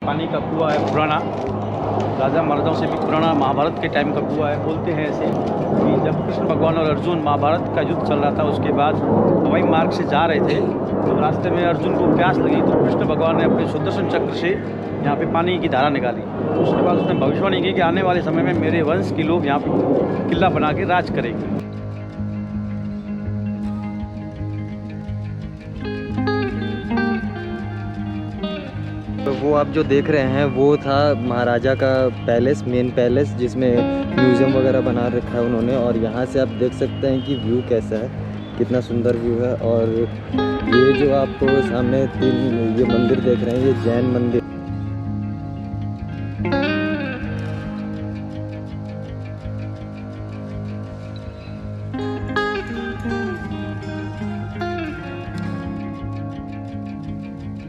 पानी का कुआं है पुराना, राजा महाराजाओं से भी पुराना, महाभारत के टाइम का कुआं है। बोलते हैं ऐसे कि जब कृष्ण भगवान और अर्जुन महाभारत का युद्ध चल रहा था, उसके बाद हवाई मार्ग से जा रहे थे तो रास्ते में अर्जुन को प्यास लगी तो कृष्ण भगवान ने अपने सुदर्शन चक्र से यहाँ पे पानी की धारा निकाली। उसके बाद उसने भविष्यवाणी की कि आने वाले समय में मेरे वंश के लोग यहाँ पे किला बना के राज करेंगे। तो वो आप जो देख रहे हैं वो था महाराजा का पैलेस, मेन पैलेस, जिसमें म्यूज़ियम वगैरह बना रखा है उन्होंने। और यहाँ से आप देख सकते हैं कि व्यू कैसा है, कितना सुंदर व्यू है। और ये जो आप सामने ये मंदिर देख रहे हैं, ये जैन मंदिर।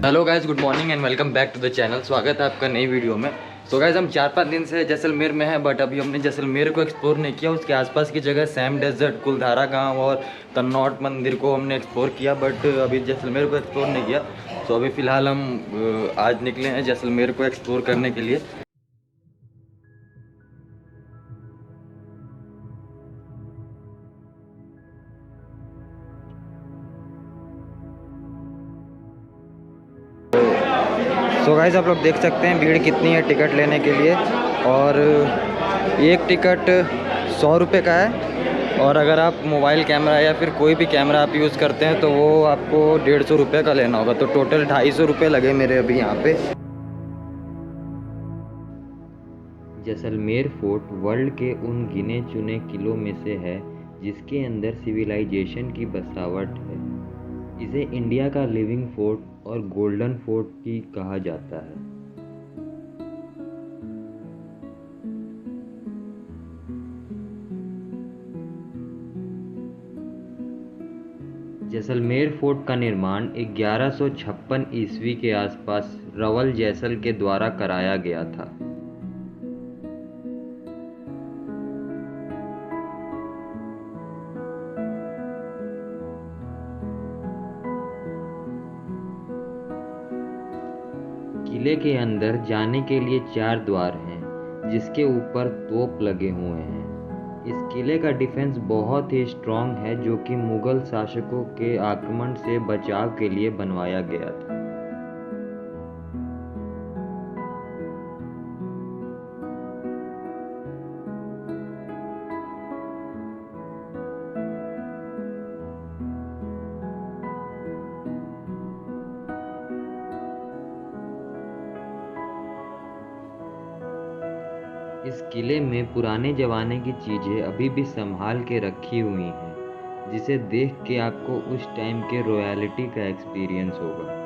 Hello guys, good morning and welcome back to the channel. स्वागत है आपका नई वीडियो में। तो गाइस हम 4-5 दिन से जैसलमेर में हैं, बट अभी हमने जैसलमेर को एक्सप्लोर नहीं किया। उसके आसपास की जगह सैम डेजर्ट, कुलधारा गांव और तन्नौट मंदिर को हमने एक्सप्लोर किया, बट अभी जैसलमेर को एक्सप्लोर नहीं किया। तो अभी फ़िलहाल हम आज निकले हैं जैसलमेर को एक्सप्लोर करने के लिए। तो गाइस आप लोग देख सकते हैं भीड़ कितनी है टिकट लेने के लिए। और एक टिकट 100 रुपये का है, और अगर आप मोबाइल कैमरा या फिर कोई भी कैमरा आप यूज़ करते हैं तो वो आपको 150 रुपये का लेना होगा। तो टोटल 250 रुपये लगे मेरे अभी यहाँ पे। जैसलमेर फोर्ट वर्ल्ड के उन गिने चुने किलों में से है जिसके अंदर सिविलाइजेशन की बसावट है। इसे इंडिया का लिविंग फोर्ट और गोल्डन फोर्ट भी कहा जाता है। जैसलमेर फोर्ट का निर्माण 1156 ईस्वी के आसपास रवल जैसल के द्वारा कराया गया था। किले के अंदर जाने के लिए 4 द्वार हैं, जिसके ऊपर तोप लगे हुए हैं। इस किले का डिफेंस बहुत ही स्ट्रॉन्ग है, जो कि मुगल शासकों के आक्रमण से बचाव के लिए बनवाया गया था। इस किले में पुराने ज़माने की चीज़ें अभी भी संभाल के रखी हुई हैं, जिसे देख के आपको उस टाइम के रॉयलिटी का एक्सपीरियंस होगा।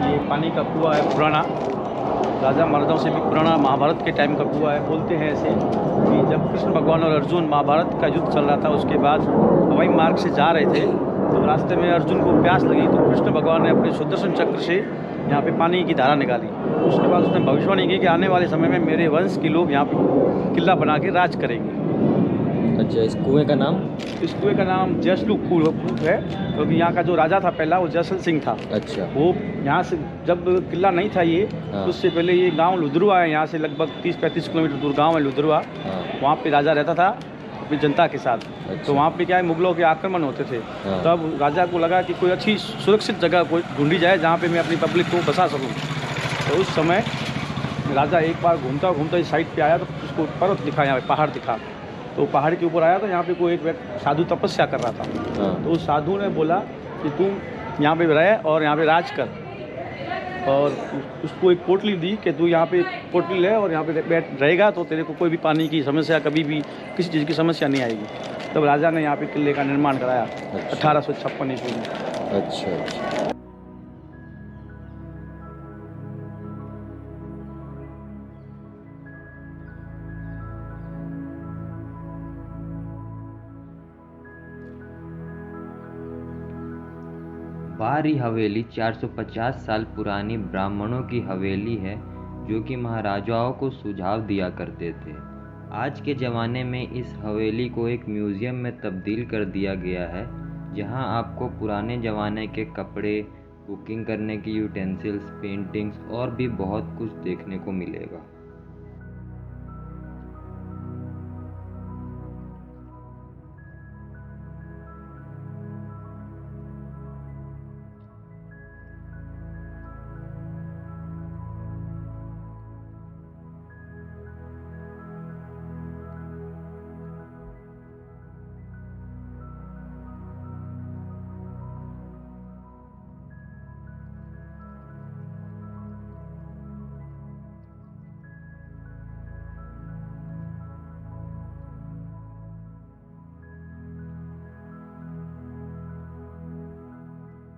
ये पानी का कुआं है पुराना, राजा महाराजाओं से भी पुराना, महाभारत के टाइम का कुआं है। बोलते हैं ऐसे कि जब कृष्ण भगवान और अर्जुन महाभारत का युद्ध चल रहा था, उसके बाद हवाई मार्ग से जा रहे थे तो रास्ते में अर्जुन को प्यास लगी तो कृष्ण भगवान ने अपने सुदर्शन चक्र से यहाँ पे पानी की धारा निकाली। उसके बाद उसने भविष्यवाणी की कि आने वाले समय में मेरे वंश के लोग यहाँ पे किला बना के राज करेंगे। अच्छा, इस कुएं का नाम? इस कुएं का नाम जसलू कूप है, क्योंकि यहाँ का जो राजा था पहला वो जसल सिंह था। अच्छा। वो यहाँ से जब किला नहीं था ये, हाँ। उससे पहले ये गांव लुधरुआ है, यहाँ से लगभग 30-35 किलोमीटर दूर गांव है लुधरुआ। हाँ। वहाँ पे राजा रहता था अपनी जनता के साथ। अच्छा। तो वहाँ पे क्या है, मुगलों के आक्रमण होते थे। हाँ। तब राजा को लगा कि कोई अच्छी सुरक्षित जगह कोई ढूंढी जाए जहाँ पे मैं अपनी पब्लिक को बसा सकूँ। तो उस समय राजा एक बार घूमता घूमता इस साइड पे आया तो उसको पर्वत दिखा, यहाँ पे पहाड़ दिखा। तो पहाड़ के ऊपर आया तो यहाँ पे कोई एक व्यक्ति साधु तपस्या कर रहा था। हाँ। तो उस साधु ने बोला कि तुम यहाँ पे रहे और यहाँ पे राज कर, और उसको एक पोटली दी कि तू यहाँ पे पोटली ले और यहाँ पे बैठ रहेगा तो तेरे को कोई भी पानी की समस्या, कभी भी किसी चीज़ की समस्या नहीं आएगी। तब राजा ने यहाँ पे किले का निर्माण कराया 1856 ईस्वी में। अच्छा। बारी हवेली 450 साल पुरानी ब्राह्मणों की हवेली है, जो कि महाराजाओं को सुझाव दिया करते थे। आज के ज़माने में इस हवेली को एक म्यूज़ियम में तब्दील कर दिया गया है, जहां आपको पुराने ज़माने के कपड़े, कुकिंग करने की यूटेंसिल्स, पेंटिंग्स और भी बहुत कुछ देखने को मिलेगा।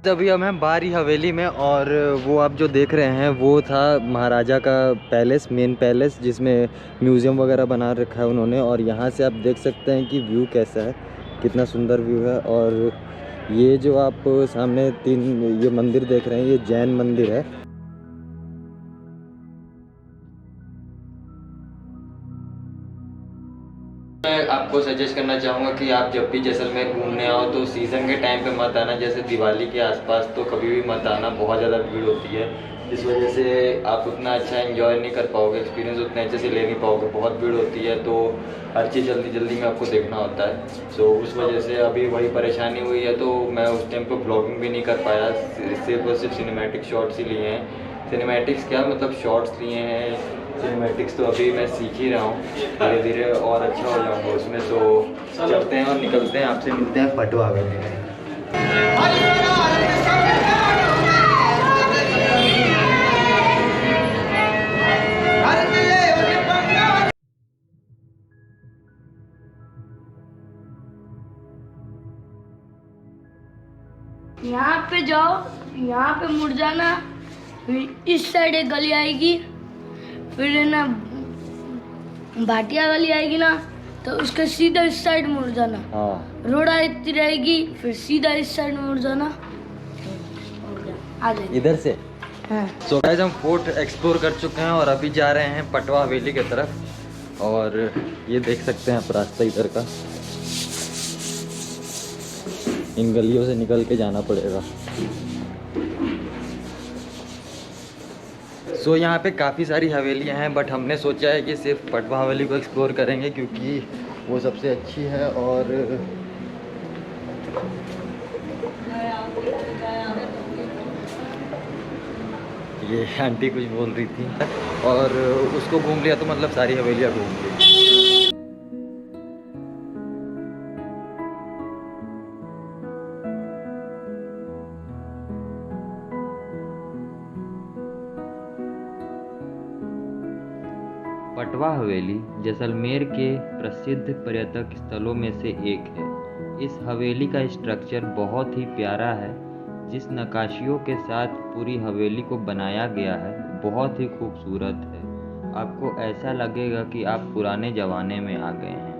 अभी हम हैं बारी हवेली में, और वो आप जो देख रहे हैं वो था महाराजा का पैलेस, मेन पैलेस, जिसमें म्यूज़ियम वगैरह बना रखा है उन्होंने। और यहाँ से आप देख सकते हैं कि व्यू कैसा है, कितना सुंदर व्यू है। और ये जो आप सामने ये मंदिर देख रहे हैं, ये जैन मंदिर है। मैं आपको सजेस्ट करना चाहूँगा कि आप जब भी जैसलमेर घूमने आओ तो सीज़न के टाइम पे मत आना, जैसे दिवाली के आसपास तो कभी भी मत आना, बहुत ज़्यादा भीड़ होती है। इस वजह से आप उतना अच्छा एंजॉय नहीं कर पाओगे, एक्सपीरियंस उतने अच्छे से ले नहीं पाओगे, बहुत भीड़ होती है तो हर चीज़ जल्दी जल्दी में आपको देखना होता है। सो उस वजह से अभी वही परेशानी हुई है, तो मैं उस टाइम पर ब्लॉगिंग भी नहीं कर पाया, सिर्फ और सिर्फ सिनेमैटिक शॉट्स ही लिए हैं। सिनेमैटिक्स क्या मतलब शॉर्ट्स लिए हैं, सिनेमैटिक्स तो अभी मैं सीख ही रहा हूँ, धीरे धीरे और अच्छा हो जाऊँगा उसमें। तो चलते हैं और निकलते हैं, आपसे मिलते हैं पटवा में। यहाँ पे जाओ, यहाँ पे मुड़ जाना, फिर इस साइड एक गली आएगी, फिर है ना भाटिया गली आएगी ना, तो उसके सीधा इस साइड मुड़ जाना। हाँ। रोड आती रहेगी, फिर सीधा इस साइड मुड़ जाना, आ जाएगी इधर से। हाँ। सो गाइस, हम फोर्ट एक्सप्लोर कर चुके हैं और अभी जा रहे हैं पटवा हवेली की तरफ। और ये देख सकते हैं आप रास्ता इधर का, इन गलियों से निकल के जाना पड़ेगा। सो यहाँ पे काफ़ी सारी हवेलियाँ हैं, बट हमने सोचा है कि सिर्फ पटवा हवेली को एक्सप्लोर करेंगे क्योंकि वो सबसे अच्छी है। और ये आंटी कुछ बोल रही थी, और उसको घूम लिया तो मतलब सारी हवेलियाँ घूम ली। पटवा हवेली जैसलमेर के प्रसिद्ध पर्यटक स्थलों में से एक है। इस हवेली का स्ट्रक्चर बहुत ही प्यारा है, जिस नक्काशियों के साथ पूरी हवेली को बनाया गया है बहुत ही खूबसूरत है। आपको ऐसा लगेगा कि आप पुराने ज़माने में आ गए हैं।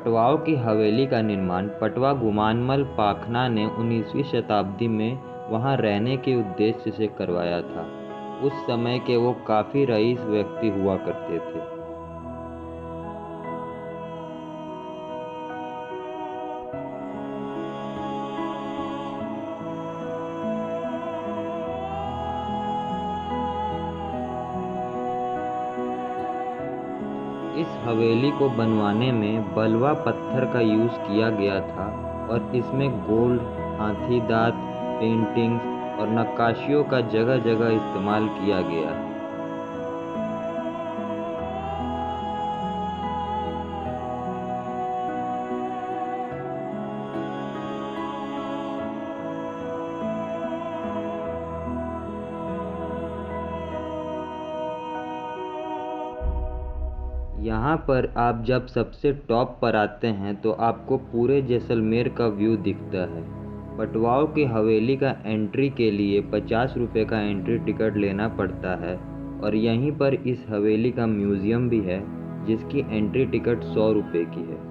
पटवाओं की हवेली का निर्माण पटवा गुमानमल पाखना ने 19वीं शताब्दी में वहां रहने के उद्देश्य से करवाया था। उस समय के वो काफ़ी रईस व्यक्ति हुआ करते थे। इस हवेली को बनवाने में बलवा पत्थर का यूज़ किया गया था और इसमें गोल्ड, हाथी दांत, पेंटिंग्स और नक्काशियों का जगह जगह इस्तेमाल किया गया। यहाँ पर आप जब सबसे टॉप पर आते हैं तो आपको पूरे जैसलमेर का व्यू दिखता है। पटवाओं की हवेली का एंट्री के लिए 50 रुपये का एंट्री टिकट लेना पड़ता है और यहीं पर इस हवेली का म्यूज़ियम भी है जिसकी एंट्री टिकट 100 रुपये की है।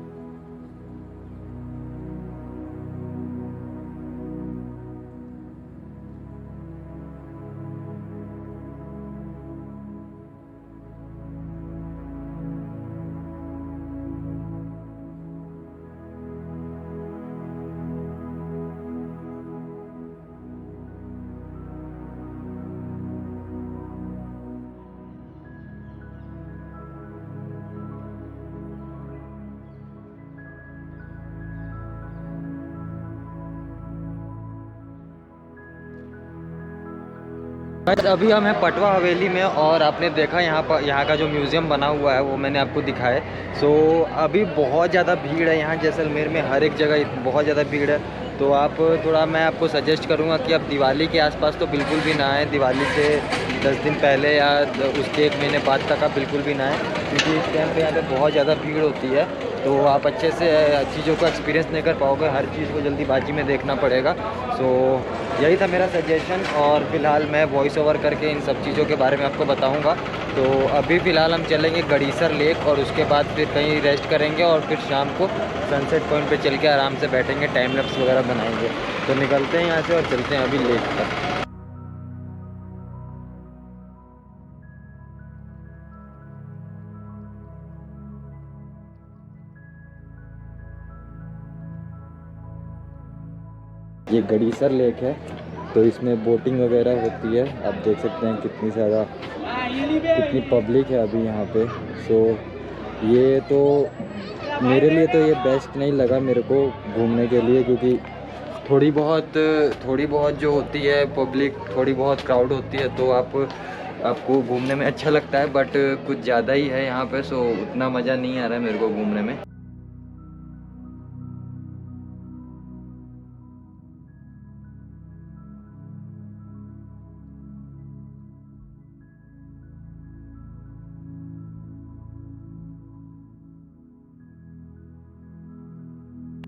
गाइस अभी हम हैं पटवा हवेली में और आपने देखा यहाँ का जो म्यूज़ियम बना हुआ है वो मैंने आपको दिखाया। सो अभी बहुत ज़्यादा भीड़ है यहाँ जैसलमेर में, हर एक जगह बहुत ज़्यादा भीड़ है। तो आप थोड़ा मैं आपको सजेस्ट करूँगा कि आप दिवाली के आसपास तो बिल्कुल भी ना आएँ, दिवाली से 10 दिन पहले या उसके 1 महीने बाद तक आप बिल्कुल भी ना आएँ, क्योंकि इस टाइम पे यहाँ पे बहुत ज़्यादा भीड़ होती है। तो आप अच्छे से चीज़ों का एक्सपीरियंस नहीं कर पाओगे, हर चीज़ को जल्दीबाजी में देखना पड़ेगा। सो यही था मेरा सजेशन और फ़िलहाल मैं वॉइस ओवर करके इन सब चीज़ों के बारे में आपको बताऊंगा। तो अभी फ़िलहाल हम चलेंगे गड़ीसर लेक और उसके बाद फिर कहीं रेस्ट करेंगे और फिर शाम को सनसेट पॉइंट पे चल के आराम से बैठेंगे, टाइम लैप्स वगैरह बनाएंगे। तो निकलते हैं यहाँ से और चलते हैं अभी लेक तक। ये गड़ीसर लेक है तो इसमें बोटिंग वगैरह होती है। आप देख सकते हैं कितनी पब्लिक है अभी यहाँ पे। सो ये तो मेरे लिए तो ये बेस्ट नहीं लगा मेरे को घूमने के लिए, क्योंकि थोड़ी बहुत जो होती है पब्लिक, थोड़ी बहुत क्राउड होती है तो आपको घूमने में अच्छा लगता है, बट कुछ ज़्यादा ही है यहाँ पे। सो उतना मज़ा नहीं आ रहा है मेरे को घूमने में।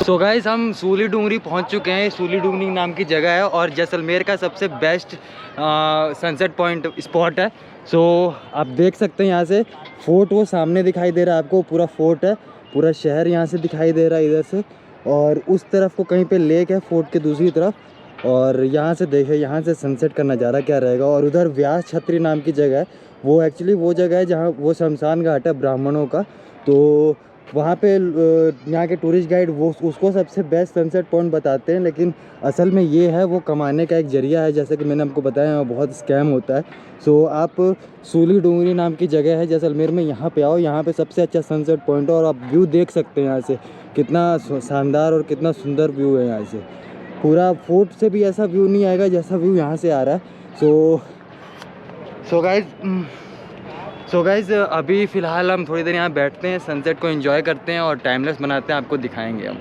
सो गाइस हम सूली डूंगरी पहुंच चुके हैं। सूली डूंगरी नाम की जगह है और जैसलमेर का सबसे बेस्ट सनसेट पॉइंट स्पॉट है। सो आप देख सकते हैं यहाँ से फोर्ट वो सामने दिखाई दे रहा है आपको, पूरा फोर्ट है, पूरा शहर यहाँ से दिखाई दे रहा है इधर से, और उस तरफ को कहीं पे लेक है फोर्ट के दूसरी तरफ। और यहाँ से देखे, यहाँ से सनसेट का नज़ारा क्या रहेगा। और उधर व्यास छतरी नाम की जगह है, वो एक्चुअली वो जगह है जहाँ वो शमशान घाट है ब्राह्मणों का। तो वहाँ पे यहाँ के टूरिस्ट गाइड वो उसको सबसे बेस्ट सनसेट पॉइंट बताते हैं, लेकिन असल में ये है वो कमाने का एक जरिया है। जैसे कि मैंने आपको बताया बहुत स्कैम होता है। सो आप सूली डूंगरी नाम की जगह है जैसलमेर में, यहाँ पे आओ, यहाँ पे सबसे अच्छा सनसेट पॉइंट है और आप व्यू देख सकते हैं यहाँ से, कितना शानदार और कितना सुंदर व्यू है यहाँ से। पूरा फोर्ट से भी ऐसा व्यू नहीं आएगा जैसा व्यू यहाँ से आ रहा है। सो गाइज़ अभी फ़िलहाल हम थोड़ी देर यहाँ बैठते हैं, सनसेट को एंजॉय करते हैं और टाइमलेस बनाते हैं, आपको दिखाएंगे हम।